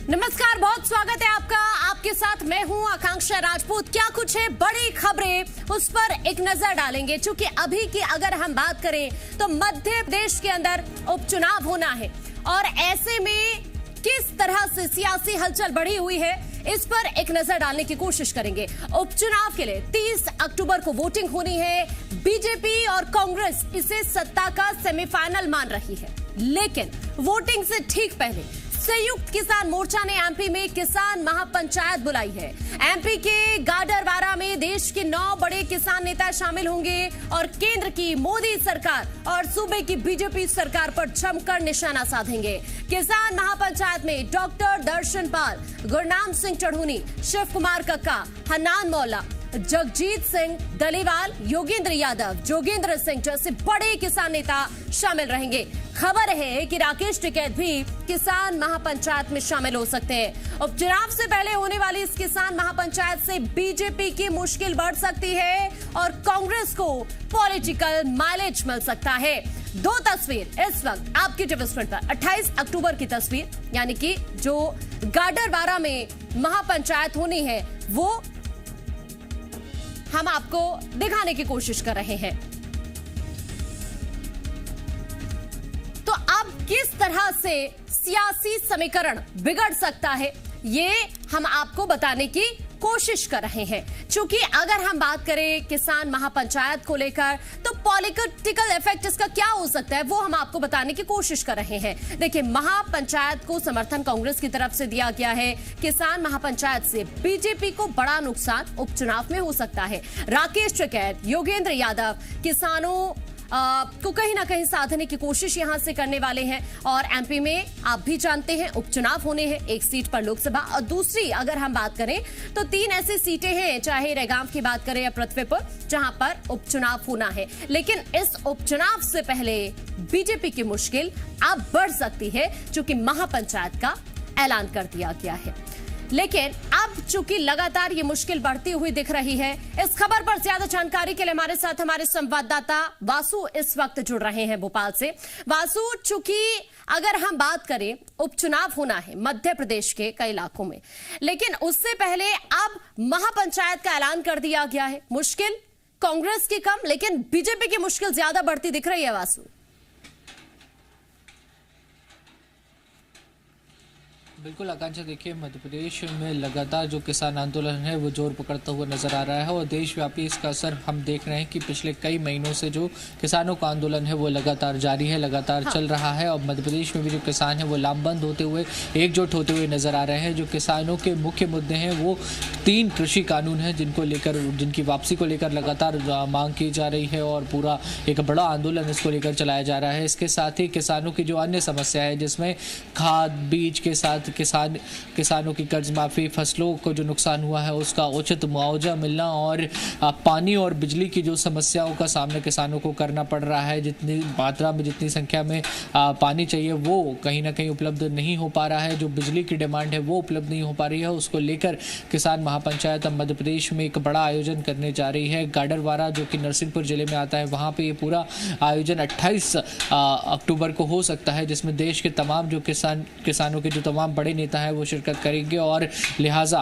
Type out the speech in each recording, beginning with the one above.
नमस्कार, बहुत स्वागत है आपका। आपके साथ मैं हूं आकांक्षा राजपूत। क्या कुछ है बड़ी खबरें, उस पर एक नजर डालेंगे। क्योंकि अभी की अगर हम बात करें तो मध्य प्रदेश के अंदर उपचुनाव होना है और ऐसे में किस तरह से सियासी हलचल बढ़ी हुई है, इस पर एक नजर डालने की कोशिश करेंगे। उपचुनाव के लिए 30 अक्टूबर को वोटिंग होनी है। बीजेपी और कांग्रेस इसे सत्ता का सेमीफाइनल मान रही है, लेकिन वोटिंग से ठीक पहले संयुक्त किसान मोर्चा ने एमपी में किसान महापंचायत बुलाई है। एमपी के गाडरवारा में देश के 9 बड़े किसान नेता शामिल होंगे और केंद्र की मोदी सरकार और सूबे की बीजेपी सरकार पर जमकर निशाना साधेंगे। किसान महापंचायत में डॉक्टर दर्शन पाल, गुरनाम सिंह चढ़ूनी, शिव कुमार कक्का, हन्नान मौला, जगजीत सिंह डलीवाल, योगेंद्र यादव, जोगेंद्र सिंह जैसे बड़े किसान नेता शामिल रहेंगे। खबर है कि राकेश टिकैत भी किसान महापंचायत में शामिल हो सकते हैं। उपचुनाव से पहले होने वाली इस किसान महापंचायत से बीजेपी की मुश्किल बढ़ सकती है और कांग्रेस को पॉलिटिकल माइलेज मिल सकता है। दो तस्वीर इस वक्त आपकी टीवी स्क्रीन पर। 28 अक्टूबर की तस्वीर, यानी कि जो गाडरवारा में महापंचायत होनी है, वो हम आपको दिखाने की कोशिश कर रहे हैं। तो अब किस तरह से सियासी समीकरण बिगड़ सकता है, ये हम आपको बताने की कोशिश कर रहे हैं। क्योंकि अगर हम बात करें किसान महापंचायत को लेकर, तो पॉलिटिकल इफेक्ट इसका क्या हो सकता है, वो हम आपको बताने की कोशिश कर रहे हैं। देखिए, महापंचायत को समर्थन कांग्रेस की तरफ से दिया गया है। किसान महापंचायत से बीजेपी को बड़ा नुकसान उपचुनाव में हो सकता है। राकेश टिकैत, योगेंद्र यादव किसानों को कहीं ना कहीं साधने की कोशिश यहां से करने वाले हैं। और एमपी में आप भी जानते हैं उपचुनाव होने हैं, एक सीट पर लोकसभा और दूसरी अगर हम बात करें तो 3 ऐसी सीटें हैं, चाहे रेगांव की बात करें या पृथ्वीपुर, जहां पर उपचुनाव होना है। लेकिन इस उपचुनाव से पहले बीजेपी की मुश्किल अब बढ़ सकती है, क्योंकि महापंचायत का ऐलान कर दिया गया है। लेकिन अब चूंकि लगातार ये मुश्किल बढ़ती हुई दिख रही है, इस खबर पर ज्यादा जानकारी के लिए हमारे साथ हमारे संवाददाता वासु इस वक्त जुड़ रहे हैं भोपाल से। वासु, चूंकि अगर हम बात करें उपचुनाव होना है मध्य प्रदेश के कई इलाकों में, लेकिन उससे पहले अब महापंचायत का ऐलान कर दिया गया है। मुश्किल कांग्रेस की कम, लेकिन बीजेपी की मुश्किल ज्यादा बढ़ती दिख रही है। वासु, बिल्कुल आकांक्षा, देखिए मध्य प्रदेश में लगातार जो किसान आंदोलन है वो जोर पकड़ता हुआ नजर आ रहा है और देशव्यापी इसका असर हम देख रहे हैं कि पिछले कई महीनों से जो किसानों का आंदोलन है वो लगातार जारी है, लगातार चल रहा है। और मध्य प्रदेश में भी जो किसान है वो लामबंद होते हुए, एकजुट होते हुए नजर आ रहे हैं। जो किसानों के मुख्य मुद्दे हैं वो 3 कृषि कानून हैं, जिनकी वापसी को लेकर लगातार मांग की जा रही है और पूरा एक बड़ा आंदोलन इसको लेकर चलाया जा रहा है। इसके साथ ही किसानों की जो अन्य समस्या है, जिसमें खाद बीज के साथ किसानों की कर्ज माफी, फसलों को जो नुकसान हुआ है उसका उचित मुआवजा मिलना और पानी और बिजली की जो समस्याओं का सामना किसानों को करना पड़ रहा है। जितनी मात्रा में, जितनी संख्या में पानी चाहिए वो कहीं ना कहीं उपलब्ध नहीं हो पा रहा है। जो बिजली की डिमांड है वो उपलब्ध नहीं हो पा रही है। उसको लेकर किसान महापंचायत अब मध्य प्रदेश में एक बड़ा आयोजन करने जा रही है। गाडरवारा जो कि नरसिंहपुर जिले में आता है, वहाँ पर ये पूरा आयोजन 28 अक्टूबर को हो सकता है, जिसमें देश के तमाम जो किसानों के जो तमाम बड़े नेता है वो शिरकत करेंगे और लिहाजा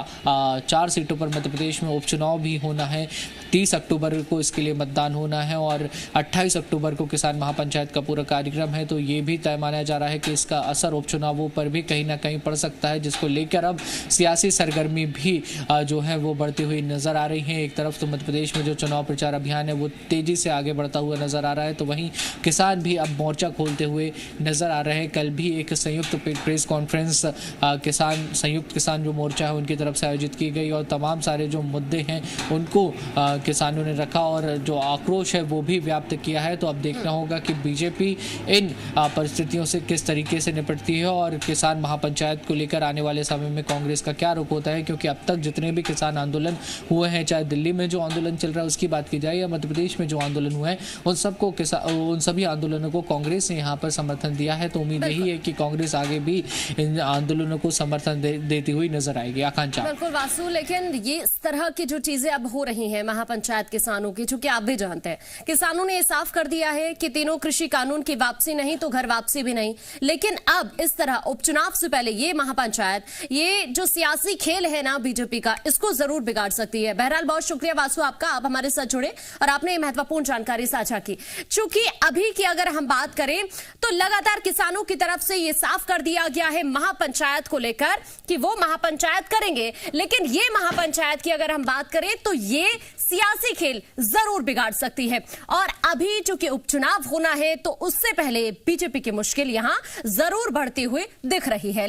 4 सीटों पर मध्य प्रदेश में उपचुनाव भी होना है। 30 अक्टूबर को इसके लिए मतदान होना है और 28 अक्टूबर को किसान महापंचायत का पूरा कार्यक्रम है। तो ये भी तय माना जा रहा है कि इसका असर उपचुनावों पर भी कहीं ना कहीं पड़ सकता है, जिसको लेकर अब सियासी सरगर्मी भी जो है वो बढ़ती हुई नजर आ रही है। एक तरफ तो मध्य प्रदेश में जो चुनाव प्रचार अभियान है वो तेजी से आगे बढ़ता हुआ नजर आ रहा है, तो वहीं किसान भी अब मोर्चा खोलते हुए नजर आ रहे हैं। कल भी एक संयुक्त प्रेस कॉन्फ्रेंस संयुक्त किसान जो मोर्चा है उनकी तरफ से आयोजित की गई और तमाम सारे जो मुद्दे हैं उनको किसानों ने रखा और जो आक्रोश है वो भी व्याप्त किया है। तो अब देखना होगा कि बीजेपी इन परिस्थितियों से किस तरीके से निपटती है और किसान महापंचायत को लेकर आने वाले समय में कांग्रेस का क्या रुख होता है। क्योंकि अब तक जितने भी किसान आंदोलन हुए हैं, चाहे दिल्ली में जो आंदोलन चल रहा है उसकी बात की जाए या मध्य प्रदेश में जो आंदोलन हुए हैं, उन सभी आंदोलनों को कांग्रेस ने यहाँ पर समर्थन दिया है। तो उम्मीद यही है कि कांग्रेस आगे भी इन आंदोलन आंदोलनों को समर्थन देती हुई नजर आएगी। आकांक्षा। बिल्कुल वासु, लेकिन ये इस तरह की जो चीजें अब हो रही हैं महापंचायत किसानों की, चूंकि आप भी जानते हैं किसानों ने ये साफ कर दिया है कि तीनों कृषि कानून की वापसी नहीं तो घर वापसी भी नहीं, लेकिन अब इस तरह उपचुनाव से पहले ये महापंचायत, ये जो सियासी खेल है ना बीजेपी का, इसको जरूर बिगाड़ सकती है। बहरहाल बहुत शुक्रिया वासु आपका, आप हमारे साथ जुड़े और आपने ये महत्वपूर्ण जानकारी साझा की। चूंकि अभी की अगर हम बात करें तो लगातार किसानों की तरफ से ये साफ कर दिया गया है महापंचायत को लेकर कि वो महापंचायत करेंगे, लेकिन ये महापंचायत की अगर हम बात करें तो ये सियासी खेल जरूर बिगाड़ सकती है। और अभी चूंकि उपचुनाव होना है तो उससे पहले बीजेपी की मुश्किल यहां जरूर बढ़ती हुई दिख रही है।